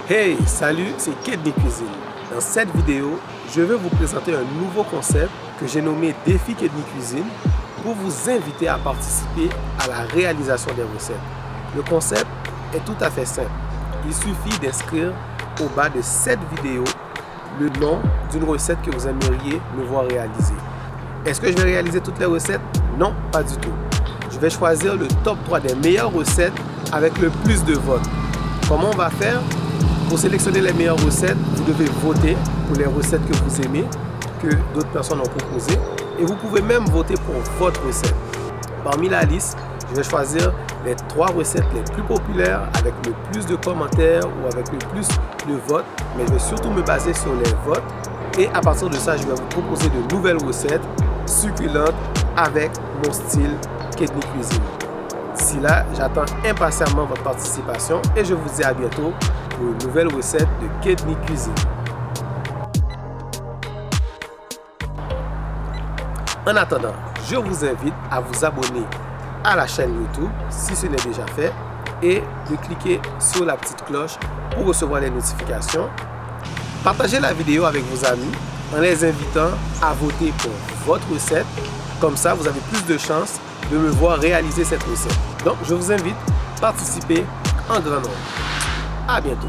Hey, salut, c'est Kedney Cuisine. Dans cette vidéo, je vais vous présenter un nouveau concept que j'ai nommé Défi Kedney Cuisine pour vous inviter à participer à la réalisation des recettes. Le concept est tout à fait simple. Il suffit d'inscrire au bas de cette vidéo le nom d'une recette que vous aimeriez me voir réaliser. Est-ce que je vais réaliser toutes les recettes? Non, pas du tout. Je vais choisir le top 3 des meilleures recettes avec le plus de votes. Comment on va faire? Pour sélectionner les meilleures recettes, vous devez voter pour les recettes que vous aimez, que d'autres personnes ont proposées. Et vous pouvez même voter pour votre recette. Parmi la liste, je vais choisir les 3 recettes les plus populaires avec le plus de commentaires ou avec le plus de votes. Mais je vais surtout me baser sur les votes. Et à partir de ça, je vais vous proposer de nouvelles recettes succulentes avec mon style Kedney Cuisine. D'ici là, j'attends impatiemment votre participation et je vous dis à bientôt pour une nouvelle recette de Kedney Cuisine. En attendant, je vous invite à vous abonner à la chaîne YouTube si ce n'est déjà fait et de cliquer sur la petite cloche pour recevoir les notifications. Partagez la vidéo avec vos amis en les invitant à voter pour votre recette. Comme ça, vous avez plus de chances de me voir réaliser cette recette. Donc, je vous invite à participer en grand nombre. À bientôt.